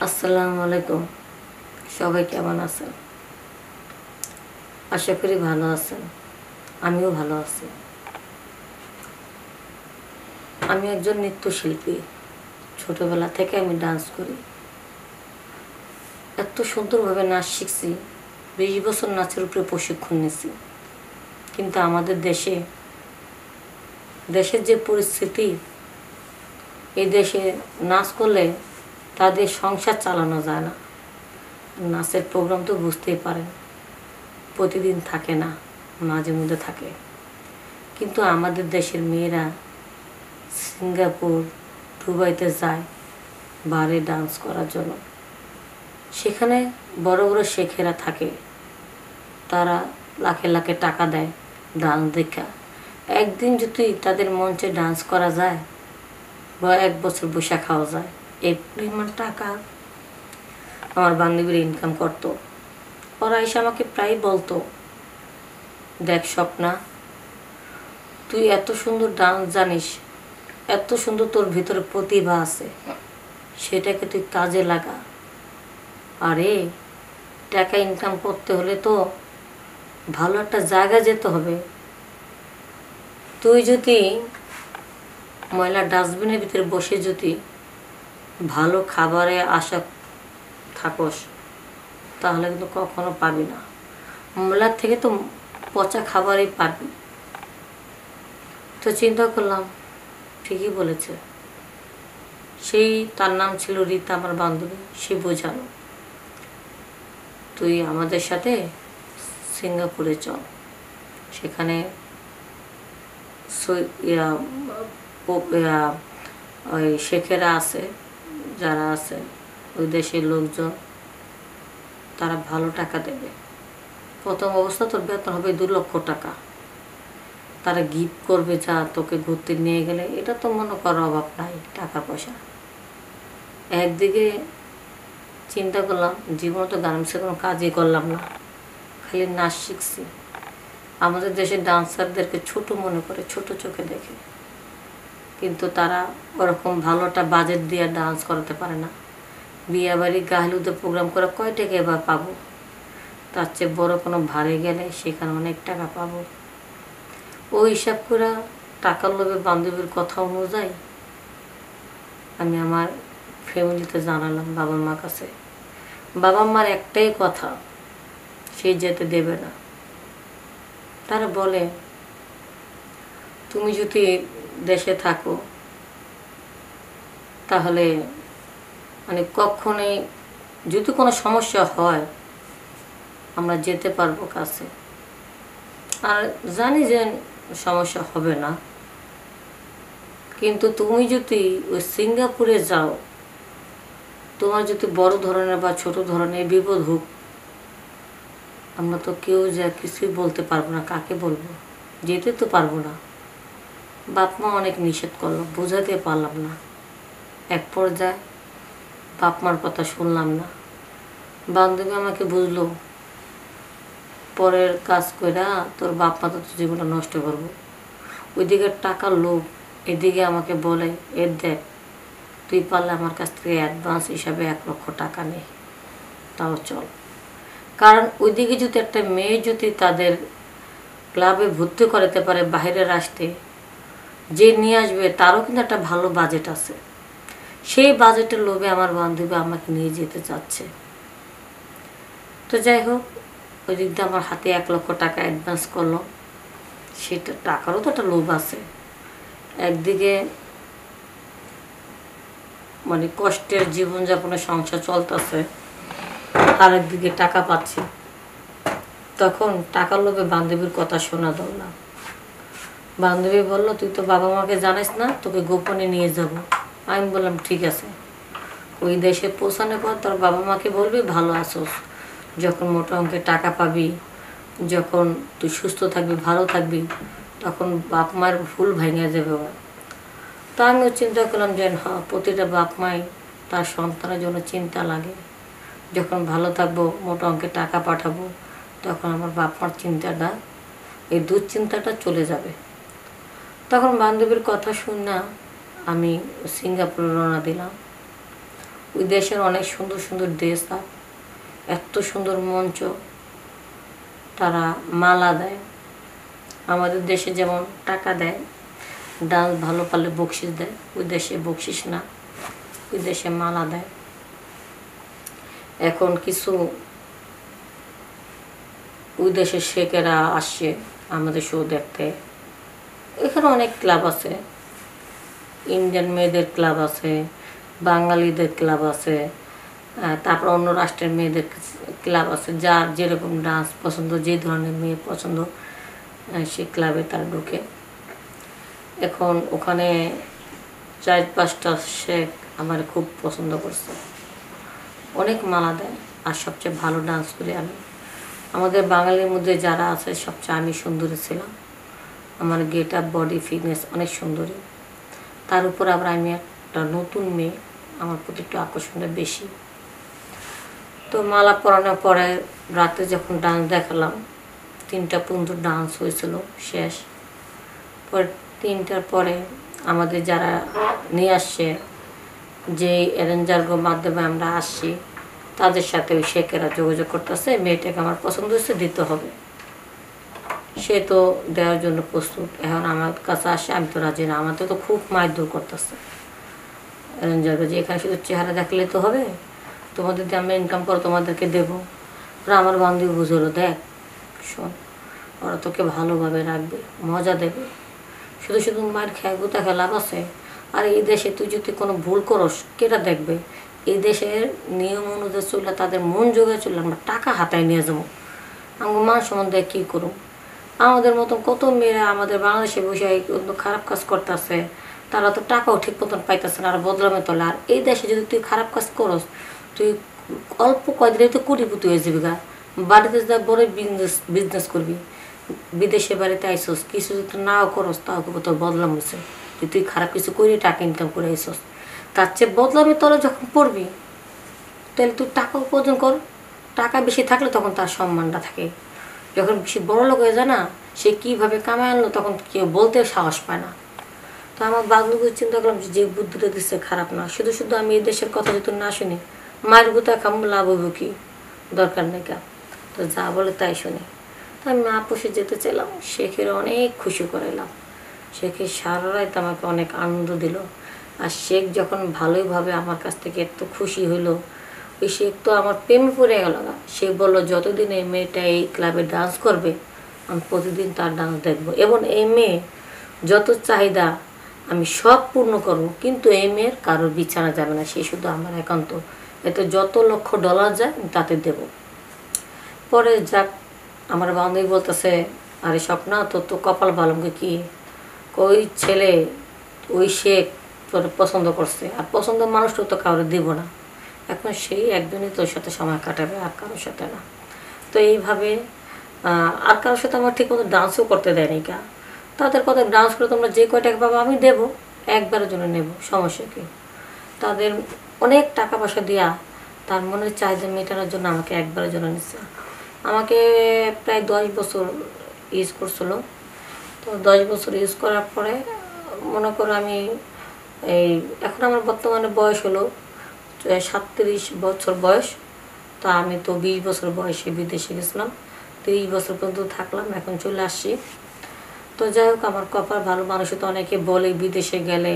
আসসালামু আলাইকুম। সবাই কেমন আছেন? আশা করি ভালো আছেন। আমিও ভালো আছি। আমি একজন নৃত্যশিল্পী। ছোটবেলা থেকে আমি ডান্স করি। এত সুন্দরভাবে নাচ শিখছি। 20 বছর নাচের উপরে প্রশিক্ষণ নিছি। কিন্তু আমাদের দেশের যে পরিস্থিতি, এই দেশে নাচ করলে তাদের সংসার চালানো যায় না। নাচের প্রোগ্রাম তো বুঝতেই পারেন, প্রতিদিন থাকে না, মাঝে মধ্যে থাকে। কিন্তু আমাদের দেশের মেয়েরা সিঙ্গাপুর, দুবাইতে যায় বারে ডান্স করার জন্য। সেখানে বড় বড় শেখেরা থাকে, তারা লাখে লাখে টাকা দেয় ডান্স দেখা। একদিন যদি তাদের মঞ্চে ডান্স করা যায় বা 1 বছর বসে খাওয়া যায়, এই পরিমাণ টাকা আমার বান্ধবীর ইনকাম করতো। ওরা এসে আমাকে প্রায় বলতো, দেখ স্বপ্না, তুই এত সুন্দর ডান্স জানিস, এত সুন্দর তোর ভিতরে প্রতিভা আছে, সেটাকে তুই কাজে লাগা। আরে টাকা ইনকাম করতে হলে তো ভালো একটা জায়গা যেতে হবে। তুই যদি ময়লা ডাস্টবিনের ভিতরে বসে যদি ভালো খাবারে আশা থাকস, তাহলে কিন্তু কখনো পাবি না। ময়লার থেকে তো পচা খাবারই পাবি। তো চিন্তা করলাম, ঠিকই বলেছে। সেই তার নাম ছিল রীতা, আমার বান্ধবী। সে বোঝালো, তুই আমাদের সাথে সিঙ্গাপুরে চল। সেখানে ওই শেখেরা আছে, যারা আছে ওই দেশের লোকজন, তারা ভালো টাকা দেবে। প্রথম অবস্থা তোর বেতন হবে 2 লক্ষ টাকা। তারা গিফট করবে, যা তোকে ঘুরতে নিয়ে গেলে। এটা তো মনে করার অভাব নাই টাকা পয়সা। একদিকে চিন্তা করলাম, জীবনে তো গার্মেন্টসে কোনো কাজই করলাম না, খালি নাচ শিখছি। আমাদের দেশের ডান্সারদেরকে ছোট মনে করে, ছোট চোখে দেখে। কিন্তু তারা ওরকম ভালোটা বাজেট দিয়ে ডান্স করাতে পারে না। বিয়ে বাড়ি গাহলুতে প্রোগ্রাম করে কয় টাকা এবার পাবো? তার চেয়ে বড় কোনো ভাড়ে গেলে সেখানে অনেক টাকা পাবো। ওই হিসাব করে টাকার লোভে বান্ধবীর কথা অনুযায়ী আমি আমার ফ্যামিলিতে জানালাম, বাবা মার কাছে। বাবা মার একটাই কথা, সে যেতে দেবে না। তারা বলে, তুমি যদি দেশে থাকো তাহলে মানে কখনোই যদি কোনো সমস্যা হয় আমরা যেতে পারবো কাছে। আর জানি যে সমস্যা হবে না, কিন্তু তুমি যদি ওই সিঙ্গাপুরে যাও, তোমার যদি বড় ধরনের বা ছোট ধরনের বিপদ হোক, আমরা তো কেউ যা কিছুই বলতে পারবো না। কাকে বলবো? যেতে তো পারবো না। বাপ মা অনেক নিষেধ করলো, বোঝাতে পারলাম না। এক পর্যায়ে বাপ মার কথা শুনলাম না। বান্ধবী আমাকে বুঝলো, পরের কাজ কইরা তোর বাপ মা তো জীবনটা নষ্ট করবো। ওইদিকে টাকার লোভ, এদিকে আমাকে বলে, এর দেখ, তুই পারলে আমার কাছ থেকে অ্যাডভান্স হিসাবে 1 লক্ষ টাকা নে, তাও চল। কারণ ওইদিকে যদি একটা মেয়ে যদি তাদের ক্লাবে ভর্তি করাতে পারে বাইরের রাষ্ট্রে, যে নিয়ে আসবে তারও কিন্তু একটা ভালো বাজেট আছে। সেই বাজেটের লোভে আমার বান্ধবী আমাকে নিয়ে যেতে চাচ্ছে। তো যাই হোক, ওই দিক দিয়ে আমার হাতে 1 লক্ষ টাকা অ্যাডভান্স করলো। সেটা টাকারও তো একটা লোভ আছে। একদিকে মানে কষ্টের জীবনযাপনের সংসার চলতেছে, আর একদিকে টাকা পাচ্ছি। তখন টাকার লোভে বান্ধবীর কথা শোনা ধরলাম। বান্ধবী বললো, তুই তো বাবা মাকে জানিস না, তোকে গোপনে নিয়ে যাব। আমি বললাম, ঠিক আছে। ওই দেশে পৌঁছানোর পর তোর বাবা মাকে বলবি ভালো আসোস, যখন মোটা অঙ্কের টাকা পাবি, যখন তুই সুস্থ থাকবি, ভালো থাকবি, তখন বাপ মায়ের ভুল ভেঙে যাবে। তো আমিও চিন্তা করলাম যে হ্যাঁ, প্রতিটা বাপ মাই তার সন্তানের জন্য চিন্তা লাগে। যখন ভালো থাকবো, মোটা অঙ্কের টাকা পাঠাবো, তখন আমার বাপ মার চিন্তাটা, এই দুশ্চিন্তাটা চলে যাবে। তখন বান্ধবীর কথা শুনে আমি সিঙ্গাপুরে রওনা দিলাম। ওই দেশের অনেক সুন্দর সুন্দর ড্রেস আপ, এত সুন্দর মঞ্চ, তারা মালা দেয়। আমাদের দেশে যেমন টাকা দেয়, ডান্স ভালো পারলে বকশিস দেয়, ওই দেশে বকশিস না, ওই দেশে মালা দেয়। এখন কিছু ওই দেশের শেখেরা আসছে আমাদের শো দেখতে। এখানে অনেক ক্লাব আছে, ইন্ডিয়ান মেয়েদের ক্লাব আছে, বাঙালিদের ক্লাব আছে, তারপর অন্য রাষ্ট্রের মেয়েদের ক্লাব আছে। যার যেরকম ডান্স পছন্দ, যে ধরনের মেয়ে পছন্দ, সে ক্লাবে তারা ঢুকে। এখন ওখানে 4-5টা শেখ আমার খুব পছন্দ করছে, অনেক মালা দেয়। আর সবচেয়ে ভালো ডান্স করি আমি। আমাদের বাঙালির মধ্যে যারা আছে সবচেয়ে আমি সুন্দরী ছিলাম। আমার গেট আপ, বডি, ফিটনেস অনেক সুন্দরী। তার উপর আবার আমি একটা নতুন মেয়ে, আমার প্রতি একটু আকর্ষণটা বেশি। তো মালা পরানোর পরে রাতে যখন ডান্স দেখালাম, 3টা পর্যন্ত ডান্স হয়েছিল, শেষ। পরে 3টার পরে আমাদের যারা নিয়ে আসছে, যে অ্যারেঞ্জারের মাধ্যমে আমরা আসছি, তাদের সাথে ওই শেখেরা যোগাযোগ করতেছে, মেয়েটাকে আমার পছন্দ হচ্ছে, দিতে হবে। সে তো দেওয়ার জন্য প্রস্তুত। এখন আমার কাছে আসে, আমি তো রাজি না। আমাদের তো খুব মারধর করতেছে অ্যারেঞ্জার, যে এখানে শুধু চেহারা দেখলে তো হবে, তোমাদের দিয়ে আমরা ইনকাম করো, তোমাদেরকে দেবো। ওরা আমার বান্ধবী বুঝলো, দেখ শোন, ওরা তোকে ভালোভাবে রাখবে, মজা দেবে, শুধু শুধু মার খেয়ে গুতা লাভ আছে। আর এই দেশে তুই যদি কোনো ভুল করস, কেটা দেখবে? এই দেশের নিয়ম অনুযায়ী চললে, তাদের মন যোগে চললে আমরা টাকা হাতায় নিয়ে যাবো। আমার মান সম্বন্ধে কী করুম? আমাদের মতন কত মেয়েরা আমাদের বাংলাদেশে বসে খারাপ কাজ করতেছে, তারা তো টাকাও ঠিক মতন পাইতেছে না, আর বদলামে তোলে। আর এই দেশে যদি তুই খারাপ কাজ করস, তুই অল্প কয়দিনে তুই কোটিপতি হয়ে যাবি গা। বাড়িতে যা বড় বিজনেস করবি। বিদেশে বাড়িতে আইসস, কিছু যদি নাও করস, তাও তোর বদলাম হয়েছে। তুই খারাপ কিছু করে টাকা ইনকাম করে আইসস, তার চেয়ে বদলামে তোরা যখন পড়বি, তাহলে তুই টাকা উপার্জন কর। টাকা বেশি থাকলে তখন তার সম্মানটা থাকে। যখন বেশি বড় লোক হয়ে যায় না, সে কীভাবে কামায় আনলো, তখন কেউ বলতে সাহস পায় না। তো আমার বাগলুকে চিন্তা করলাম যে বুদ্ধিটা দিচ্ছে খারাপ না। শুধু শুধু আমি এই দেশের কথা যদি না শুনি, মায়ের গুতা খাম, লাভ হইব কি? দরকার নেই কা। তো যা বলে তাই শুনি। তো আমি আপোষে যেতে চাইলাম, শেখের অনেক খুশি করাইলাম। শেখের সারা রাত আমাকে অনেক আনন্দ দিল। আর শেখ যখন ভালোইভাবে আমার কাছ থেকে এত খুশি হইলো, ওই শেখ তো আমার প্রেমে পড়ে গেল না। সে বললো যতদিন এই মেয়েটা এই ক্লাবে ডান্স করবে, আমি প্রতিদিন তার ডান্স দেখবো, এবং এই মেয়ে যত চাহিদা আমি সব পূর্ণ করবো, কিন্তু এই মেয়ের কারোর বিছানা যাবে না, সে শুধু আমার একান্ত। এতে যত $1,00,000 যায় আমি তাতে দেব। পরে যাক, আমার বান্ধবী বলতেছে, আরে স্বপ্না, তোর তো কপাল ভালো। কি ওই ছেলে, ওই শেখ তোর পছন্দ করছে, আর পছন্দ মানুষটা তো কাউরে দিব না। এখন সেই একজনই তোর সাথে সময় কাটাবে, আর কারোর সাথে না। তো এইভাবে আর কারোর সাথে আমার ঠিক মতো ডান্সও করতে দেয়নি কা। তাদের কথা ডান্স করে তোমরা যে কয় টাকা পাবো আমি দেবো, একবারের জন্য নেব, সমস্যা কি? তাদের অনেক টাকা পয়সা দেওয়া, তার মনের চাহিদা মেটানোর জন্য আমাকে একবারের জন্য নিচ্ছে। আমাকে প্রায় 10 বছর ইউজ করছিল। তো 10 বছর ইউজ করার পরে মনে করো আমি এই এখন আমার বর্তমানে বয়স হলো 37 বছর বয়স। তা আমি তো 20 বছর বয়সে বিদেশে গেছিলাম, 30 বছর পর্যন্ত থাকলাম, এখন চলে আসছি। তো যাই হোক, আমার কপাল ভালো। মানুষ তো অনেকে বলে বিদেশে গেলে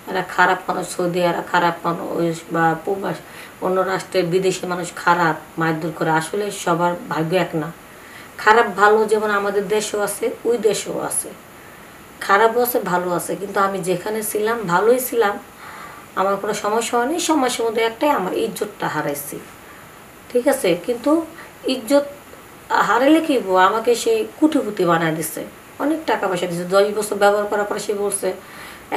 এরা খারাপ মানুষ, সৌদি এরা খারাপ মানুষ, বা প্রবাস অন্য রাষ্ট্রের বিদেশি মানুষ খারাপ, মারধর করে। আসলে সবার ভাগ্য এক না। খারাপ ভালো যেমন আমাদের দেশেও আছে, ওই দেশেও আছে, খারাপও আছে, ভালো আছে। কিন্তু আমি যেখানে ছিলাম ভালোই ছিলাম, আমার কোনো সমস্যা হয়নি। সমস্যার মধ্যে একটাই, আমার ইজ্জতটা হারাইছি, ঠিক আছে। কিন্তু ইজ্জত হারাইলে কি আমাকে সে কুটিপুতি বানায় দিচ্ছে, অনেক টাকা পয়সা দিচ্ছে। 10 বছর ব্যবহার করার পরে সে বলছে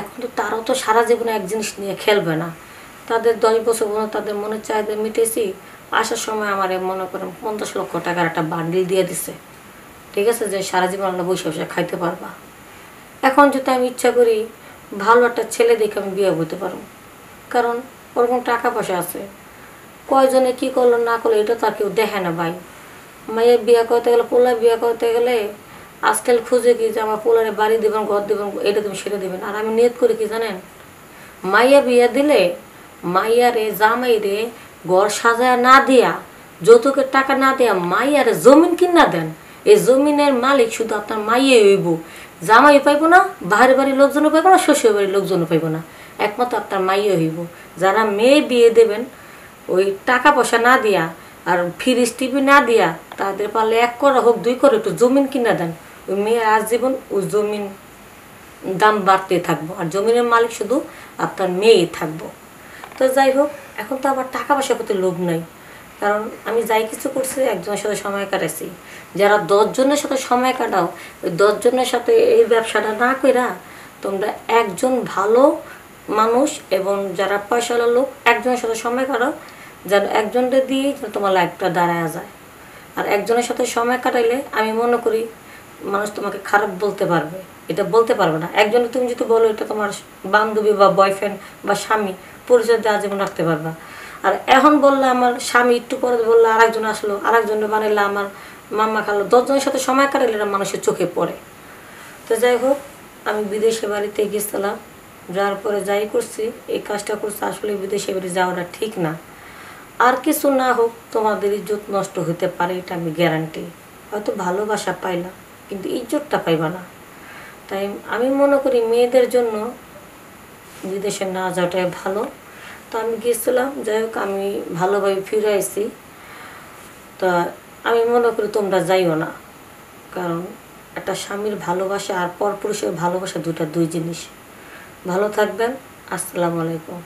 এখন তো তারাও তো সারা জীবনে এক জিনিস নিয়ে খেলবে না। তাদের 10 বছর পর্যন্ত তাদের মনের চাহিদা মিটেছি। আসার সময় আমার মনে করেন 50 লক্ষ টাকার একটা বান্ডিল দিয়ে দিছে, ঠিক আছে, যে সারা জীবন আমরা বসে বসে খাইতে পারবা। এখন যদি আমি ইচ্ছা করি ভালো একটা ছেলে দেখে আমি বিয়ে হতে পারবো, কারণ ওরকম টাকা পয়সা আছে। কয়জনে কি করলো না করলো এটা তো আর কেউ দেখে না ভাই। মাইয়া বিয়ে করতে গেলে, পোলা বিয়ে করতে গেলে আজকাল খুঁজে কি যে আমার পোলারে বাড়ি দেবেন, ঘর দেবেন, এটা দেবেন, সেটা দেবেন। আর আমি নিয়ত করি কি জানেন, মাইয়া বিয়ে দিলে মাইয়ারে জামাইরে ঘর সাজায় না দিয়া, যৌতুকের টাকা না দেয়া মাইয়ারে জমিন কিনা দেন। এই জমিনের মালিক শুধু আপনার মাইয়ে হইব, জামাই পাইব না, বাহারি বাড়ির লোকজনও পাইব না, শ্বশুর বাড়ির লোকজনও পাইব না, একমাত্র আপনার মাইয়ে হইব। যারা মেয়ে বিয়ে দেবেন ওই টাকা পয়সা না দিয়া আর ফ্রিজ টিভি না দিয়া, তাদের পারলে 1 করা হোক 2 করে একটু জমিন কিনা দেন। ওই মেয়ে আজীবন ওই জমিন দাম বাড়তে থাকবো, আর জমিনের মালিক শুধু আপনার মেয়েই থাকবো। তো যাই হোক, এখন তো আবার টাকা পয়সার প্রতি লোভ নাই, কারণ আমি যাই কিছু করছি একজনের সাথে সময় কাটাইছি। যারা 10 জনের সাথে সময় কাটাও, ওই 10 জনের সাথে এই ব্যবসাটা না কইরা তোমরা একজন ভালো মানুষ এবং যারা পয়সাওয়ালা লোক একজনের সাথে সময় কাটাও, যেন একজনটা দিয়ে যেন তোমার লাইফটা দাঁড়ায় যায়। আর একজনের সাথে সময় কাটাইলে আমি মনে করি মানুষ তোমাকে খারাপ বলতে পারবে, এটা বলতে পারবে না। একজনে তুমি যদি বলো এটা তোমার বান্ধবী বা বয়ফ্রেন্ড বা স্বামী, পরিচয় দেওয়া জীবন রাখতে পারবা। আর এখন বললে আমার স্বামী, একটু পরে বললে আরেকজন আসলো, আরেকজনে বানাইলে আমার মাম্মা খালো, 10 জনের সাথে সময় কাটাইলে এটা মানুষের চোখে পড়ে। তো যাই হোক, আমি বিদেশে বাড়িতে গেছিলাম, যাওয়ার পরে যাই করছি, এই কাজটা করছি, আসলে বিদেশে বাড়ি যাওয়াটা ঠিক না। আর কিছু না হোক, তোমাদের ইজ্জত নষ্ট হতে পারে, এটা আমি গ্যারান্টি। হয়তো ভালোবাসা পাইলা কিন্তু ইজ্জতটা পাইবা না। তাই আমি মনে করি মেয়েদের জন্য বিদেশে না যাওয়াটাই ভালো। তো আমি গিয়েছিলাম, যাই হোক আমি ভালোভাবে ফিরে আসছি। তা আমি মনে করি তোমরা যাইও না, কারণ একটা স্বামীর ভালোবাসা আর পরপুরুষের ভালোবাসা দুই জিনিস। ভালো থাকবেন। আসসালামু আলাইকুম।